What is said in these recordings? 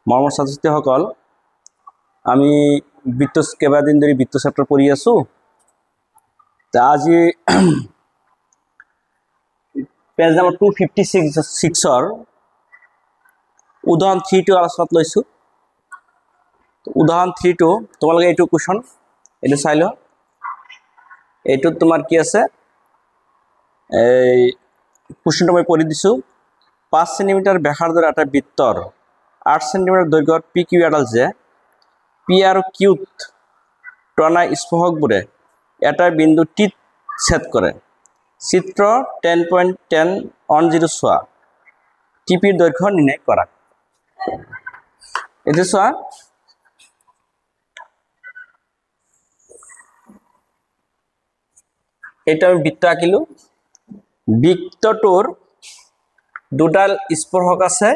মৰমৰ ছাত্ৰ-ছাত্ৰীসকল আমি বৃত্ত কেইবাদিন ধৰি বৃত্ত চেপ্টাৰ পঢ়ি আছোঁ আজি পেজ নম্বৰ 256 উদাহৰণ 3 টো আলোচনাত লৈছোঁ উদাহৰণ 3 টো তোমালোকে এইটো কোৱেশ্চন এইটো চাই লও এইটো তোমাৰ কি আছে এই কোৱেশ্চনটো মই পঢ়ি দিছোঁ 5 সেন্টিমিটাৰ ব্যাসাৰ্ধৰ এটা বৃত্তৰ 8 সেন্টিমিটাৰ দৈৰ্ঘ্যৰ PQ এডাল যে P আৰু Qত টনা স্পৰ্শকবোৰে এটা বিন্দু T ছেদ কৰে চিত্ৰ 10.10 চোৱা TP ৰ দৈৰ্ঘ্য নিৰ্ণয় কৰা এটা চোৱা এটা আমি বৃত্ত আঁকিলো বৃত্তটোৰ দুডাল স্পৰ্শক আছে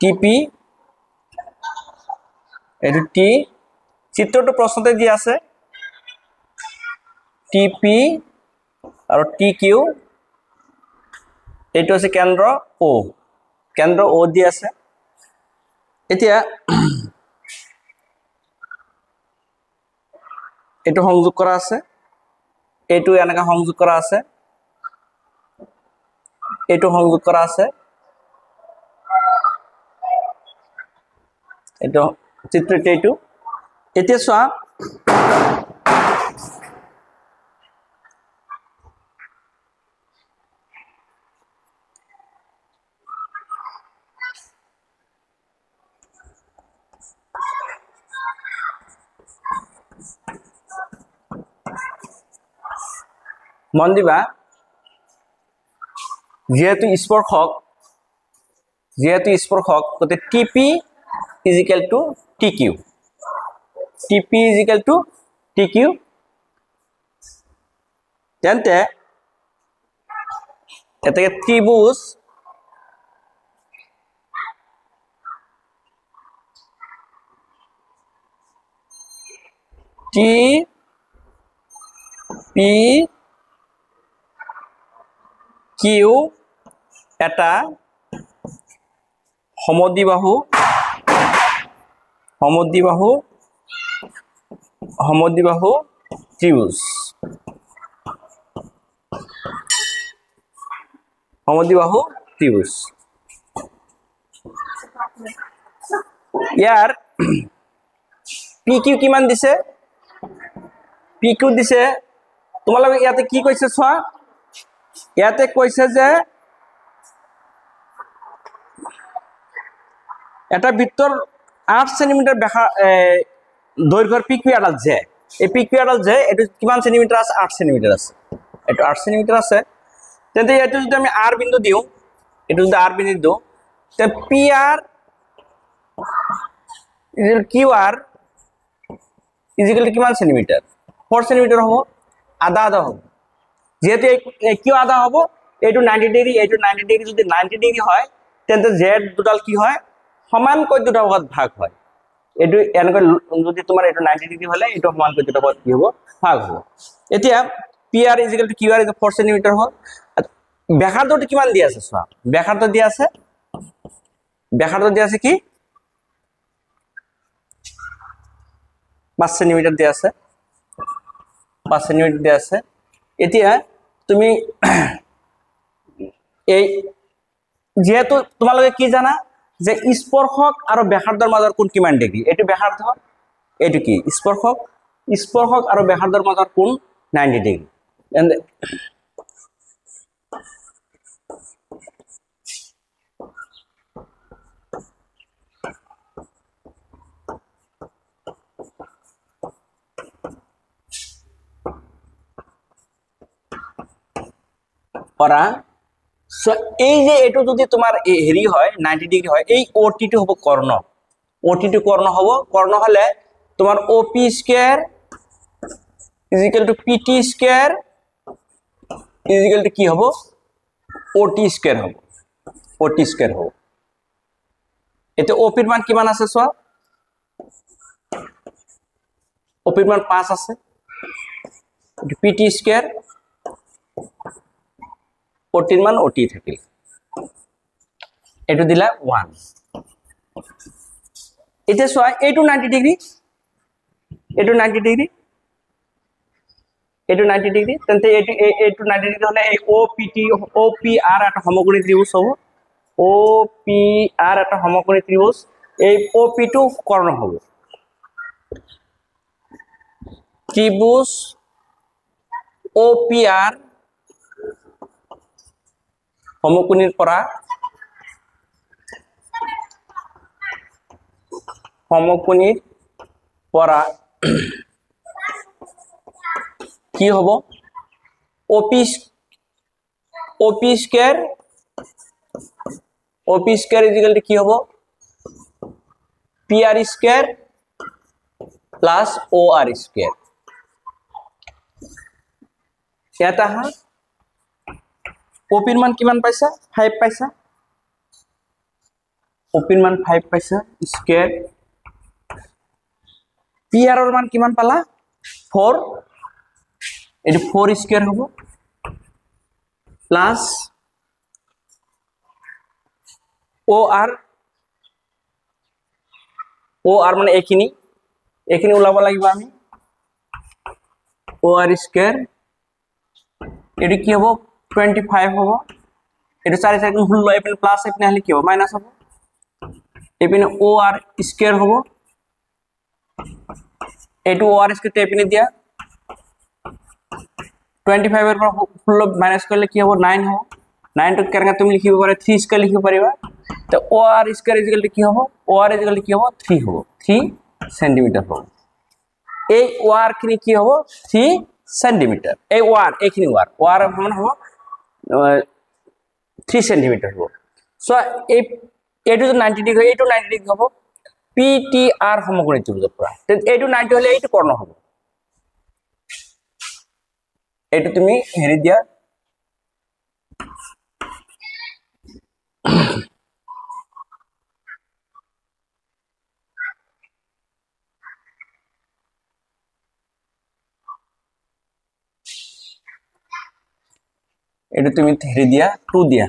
TP এটো T চিত্ৰটো প্ৰশ্নতে দিয়া আছে TP আৰু TQ এইটো আছে কেন্দ্ৰ O কেন্দ্ৰ O দিয়া আছে এতিয়া এইটো সংযোগ কৰা আছে এইটো এনেকা সংযোগ কৰা আছে এইটো সংযোগ কৰা আছে এইটো চিত্ৰটো এইটো এতিয়া চোৱা মন দিবা যেহেতু স্পৰ্শক গতে TP = TQ TP = TQ তেন্তে এটাকে ত্ৰিভুজ TPQ এটা সমদ্বিবাহু ত্ৰিভুজ ইয়াৰ PQ কিমান দিছে PQ দিছে তোমালোকে ইয়াতে কি কৈছে চোৱা ইয়াতে কৈছে যে এটা বৃত্তৰ 8 সেন্টিমিটাৰ দৈৰ্ঘ্যৰ PQ এডাল যে এই PQ এডাল যে এটো কিমান সেন্টিমিটাৰ আছে 8 সেন্টিমিটাৰ আছে এটো 8 সেন্টিমিটাৰ আছে তেন্তে এটো যদি আমি R বিন্দু দিও এটো যদি R বিন্দু দিও তে PR QR কিমান সেন্টিমিটার 4 সেন্টিমিটার হ'ব আধা হ'ব যেহেতু কিউ আধা হ'ব এইটো 90 ডিগ্ৰী এইটো 90 ডিগ্ৰী যদি 90 ডিগ্ৰী হয় তেন্তে z দুডাল কি হয় সমানকৈ দুটা ভাগত ভাগ হয় এটো এনেকৈ যদি তোমাৰ এটো 90 ডিগ্ৰী হলে এটো সমানকৈ দুটা ভাগত কি হ'ব ভাগ হ'ব এতিয়া PR = QR 4 সেন্টিমিটাৰ হ'ল ব্যাসাৰ্ধটো কিমান দিয়া আছে চোৱা ব্যাসাৰ্ধ দিয়া আছে কি 5 সেন্টিমিটার দিয়া আছে 5 সেন্টিমিটার দিয়া আছে এতিয়া তুমি এই যেহেতু তোমালোকে কি জানা যে স্পৰ্শক আৰু ব্যাসাৰ্ধৰ মাজৰ কোণ কিমান ডিগ্ৰী এটো ব্যাসাৰ্ধ এটো কি স্পৰ্শক আৰু ব্যাসাৰ্ধৰ মাজৰ কোণ 90 ডিগ্ৰী এন্ড পৰা সো এই যে এটো যদি তোমাৰ হেৰি হয় 90 ডিগ্ৰী হয় এই OT টো হ'ব কৰ্ণ OT টো কৰ্ণ হ'ব কৰ্ণ হলে তোমার OP স্কয়ার = PT স্কয়ার কি হ'ব OT স্কয়ার হ'ব এতে OP এর মান কিমান আছে চোৱা OP এর মান 5 আছে পিটি স্কয়ার ওটির মান ওটি থাকিল এটু দিলা 1 এটা সোয়া এটু 90 ডিগ্রি এটু 90 ডিগ্রি এটু 90 ডিগ্রি তেন্তে এটু 90 ডিগ্রি হলে এই ওপিটি ওপিআর একটা সমকোণী ত্রিভুজ হবে ওপিআর একটা সমকোণী ত্রিভুজ এই ওপি2 কর্ণ হবে ত্রিভুজ ওপিআর সমকোণীর পৰা কি হব ওপি স্কয়ার ইকুয়াল টু কি হব PR square plus OR square এটা হা ওপির মান কিমান পাইছা 5 পাইছা ওপির মান 5 পাইছা স্কয়ার পিআর এর মান কিমান পালা 4 এটা 4 স্কয়ার হবো প্লাস ওআর মানে এখিনি ওলাব লাগিব আমি ওআর স্কয়ার এটা কি হবো 25 হবো এটা 4 4 গুণ 16 এপিনে প্লাস এপিনে হলে কি হবে মাইনাস হবো এপিনে ওআর স্কয়ার হবো এটু ওআর স্কয়ার এপিনে দিয়া 25 এর পর 16 মাইনাস করলে কি হবে 9 হবে 9 টু কেনকা তুমি লিখিব পারে 3 স্কয়ার লিখিব পারিবা তো ওআর স্কয়ার ইকুয়াল টু কি হবে ওআর ইকুয়াল টু কি হবে 3 হবে 3 সেন্টিমিটার হবে এই ওআর কিনি কি হবে 3 সেন্টিমিটার এই ওআর এখিনি ওআর মানে হবে 3 সেন্টিমিটার হবে সো এই এটু 90 ডিগ্রি এটু 90 ডিগ্রি হবে পিটিআর সমকোণী ত্রিভুজের পৰা এটু 90 হলে এইটু কৰ্ণ হবে এটু তুমি হেৰি দিয়া এটু তুমি হেৰি দিয়া 2 দিয়া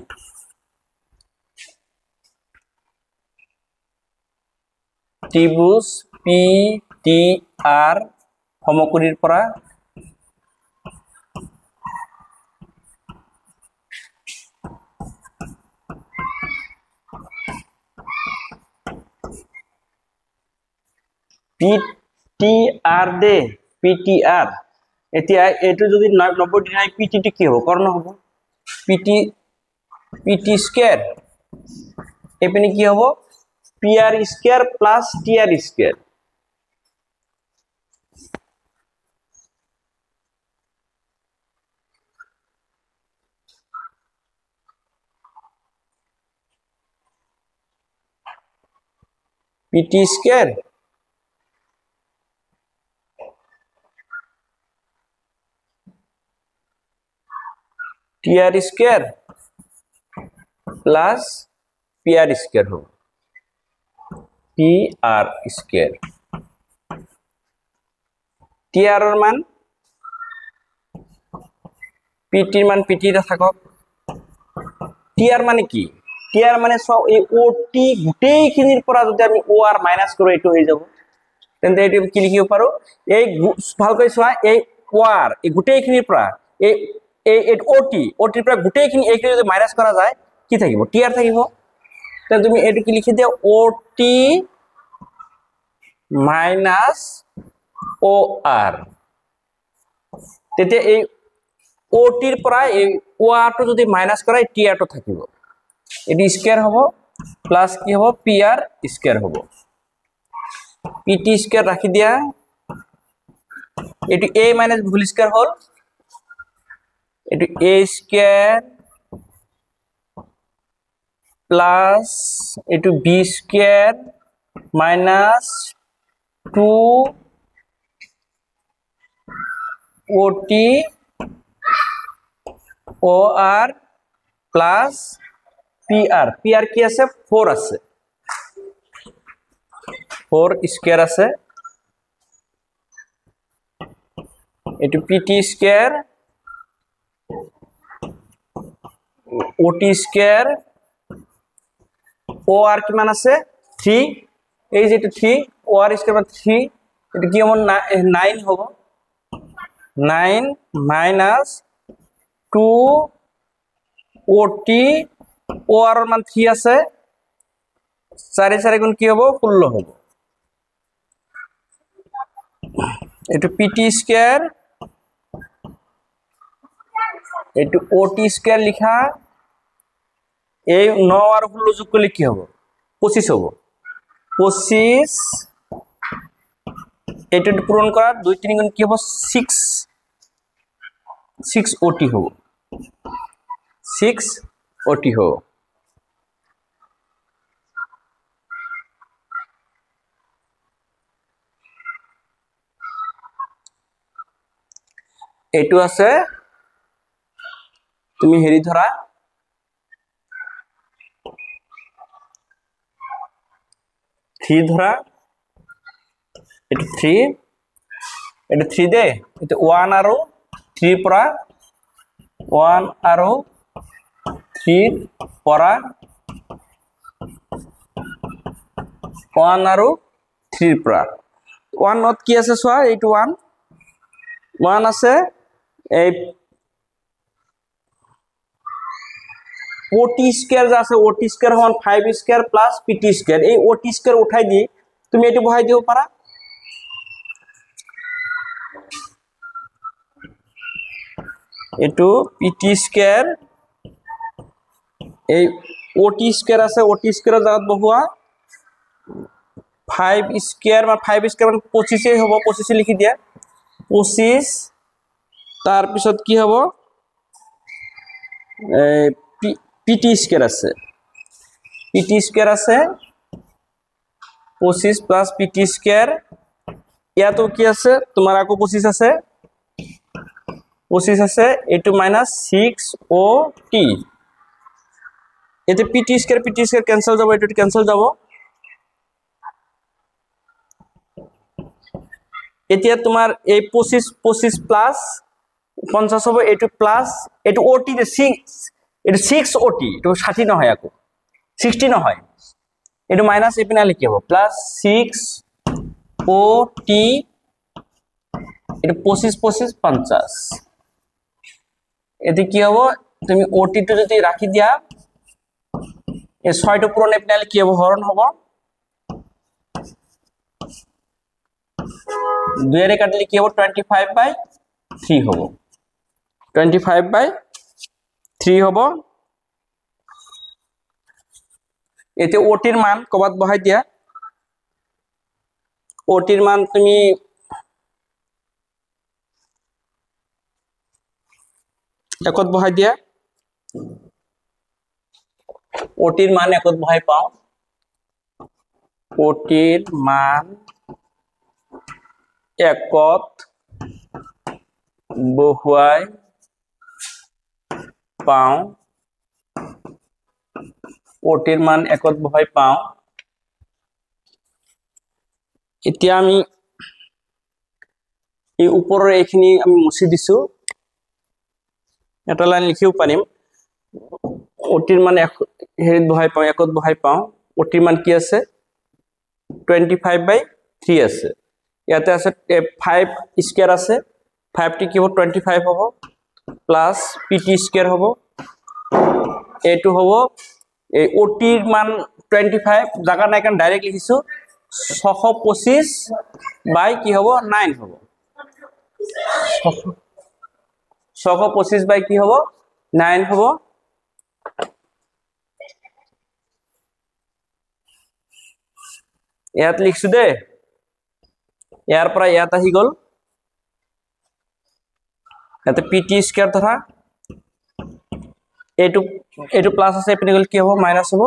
ত্ৰিভুজ পিটিআৰ সমকোণীৰ পৰা পিটিআর দে পিটিআর এতিয়া এটু যদি 90 ডিগ্রি হয় পিটিটি কি হবে কর্ণ হবে পিটি স্কয়ার এপিনে কি হবে PR square plus TR square PT square TR square plus PR square হবে পিআর স্কয়ার টিআর এর মান পিটির মান পিটিতে থাকক টিআর মানে কি টিআর মানে সব এই ওটি গুটেইখিনিৰ পৰা যদি আমি ওআৰ মাইনাস কৰো এটো হৈ যাব তেন্তে এটো কি লিখিব পাৰো এই ভালকৈ চোৱা এই ওআৰ এই গুটেইখিনিৰ পৰা এই ওটিৰ পৰা গুটেইখিনি এইখিনি যদি মাইনাস কৰা যায় কি থাকিব টিআর থাকিব তেন্তে তুমি এটো কি লিখি দিয়া ওটি মাইনাস ওআর তেতে এই ওটিৰ পৰা এই ওআৰ টো যদি মাইনাস কৰা এই টিআর টো থাকিব এটি স্কয়ার হবো প্লাস কি হবো পিআর স্কয়ার হবো পিটি স্কয়ার রাখি দিয়া এটি a মাইনাস হোল স্কয়ার হল এটি a স্কয়ার প্লাস এটি b স্কয়ার মাইনাস 2 ওটি ওআর প্লাস পিআর কি আছে 4 আছে 4 স্কয়ার আছে এইটো পিটি স্কয়ার ওটি স্কয়ার ও আর কিমান আছে 3 এই যে 3 ও আর স্কয়ার 3 এটা কি হবে 9 হবে 9 মাইনাস 2 ওটি ও আর মান 3 আছে 4 4 গুণ কি হবে 16 হবে এটা পিটি স্কয়ার এটা ওটি স্কয়ার লিখা এই 9 আর 16 যোগ করলে কি হবে 25 হবে 25 এটা পূরণ করা 2 3 গুণ কি হবে 6 ওটি হবে 6 ওটি হবে এইটো আছে তুমি হেৰি ধৰা থ্ৰি ধৰা এটা 3 দে এটা 1 আৰু 3 পৰা 1 আৰু 3 পৰা 1 আৰু 3 পৰা 1 নত কি আছে চোৱা এইটো 1 আছে এই ওটি স্কয়ার যা আছে ওটি স্কয়ার হন 5 স্কয়ার প্লাস পিটি স্কয়ার এই ওটি স্কয়ার উঠাই দি তুমি এটো বহাই দিও পারা এটো পিটি স্কয়ার এই ওটি স্কয়ার আছে ওটি স্কয়ার জায়গা বহুয়া 5 স্কয়ার বা 5 স্কয়ার 25 এ হ'ব 25 লিখি দিয়া 25 তার পিছত কি হ'ব পিটি স্কয়ার আছে 25 প্লাস পিটি স্কয়ার ইয়াতো কি আছে তোমার আকো 25 আছে এটো মাইনাস 6 ও টি এতে পিটি স্কয়ার ক্যান্সেল যাব এটো ক্যান্সেল যাব এতিয়া তোমার এই 25 প্লাস 50 হবে এটো প্লাস এটো ওটি তে 6 এটা 6 ওটি এটা 60 না হয় আকো 60 না হয় এটা মাইনাস এপিনা লিখি হবে প্লাস 6 ওটি এটা 25 50 এতে কি হবে তুমি ওটি টো যদি রাখি দিয়া এই 6 টো পূরণ এপিনা লিখি হবে হরণ হবে 2 এর কাটলে কি হবে 25/3 হবে 25/3 হবে এতে ওটির মান কবাত বহাই দিয়া ওটির মান তুমি একত বহাই দিয়া ওটির মান একত বহাই পাও ওটির মান একত বহুৱাই পাও ওটিৰ মান একত বহাই পাও এতিয়া আমি এই উপৰৰ এইখিনি আমি মুছি দিছো এটা লাইন লিখিও পাৰিম ওটিৰ মান হেৰিত বহাই পাও একত বহাই পাও ওটির মান কি আছে 25/3 আছে ইয়াতে আছে 5 স্কয়ার আছে 5 টি কি হ'ব 25 হ'ব প্লাস পিটি স্কয়ার হ'ব এটো হ'ব এই ওটির মান 25 জায়গা নাই কারণ ডাইরেক্ট লিখিছো 625 বাই কি হ'ব 9 হ'ব 625 বাই কি হ'ব 9 হ'ব ইয়াত লিখছো দে ইয়াৰ পৰা ইয়াত আহি গল ইয়াতে পিটি স্কয়াৰ ধৰা এটো প্লাস আছে এপিনে গল কি হ'ব মাইনাস হ'ব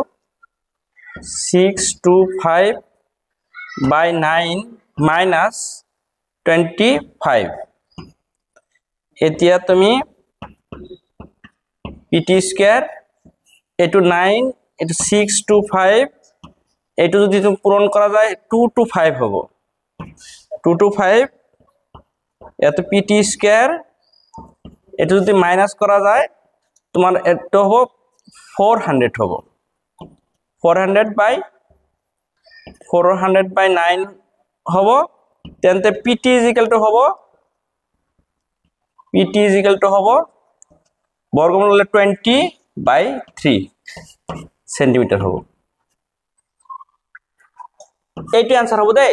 625 by 9 minus 25 এতিয়া তুমি pt স্কয়ার এটো 9 এটো 625 এটো যদি তুমি পূরণ করা যায় 2 to 5 হ'ব 2 to 5 এত পিটি স্কয়ার এটা যদি মাইনাস করা যায় তোমার এটা হবো 400 হবো 400/9 হবো তেনতে পিটি ইজিক্যাল টু হবো বর্গমূল হলে 20/3 সেন্টিমিটার হবো এইটা आंसर হবো দে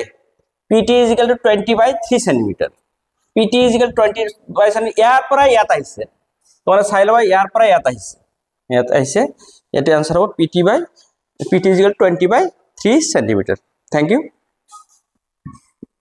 পিটি ইজিক্যাল টু 20/3 সেন্টিমিটার পিটি ইজিক্যাল 20 সেন্টিমিটার ইয়ার পরে ইয়াত আইছে তোমরা চাই লবা ইয়ার পরে ইয়াত আইছে এটা आंसर হবো পিটি ইজিক্যাল 20/3 সেন্টিমিটার থ্যাংক ইউ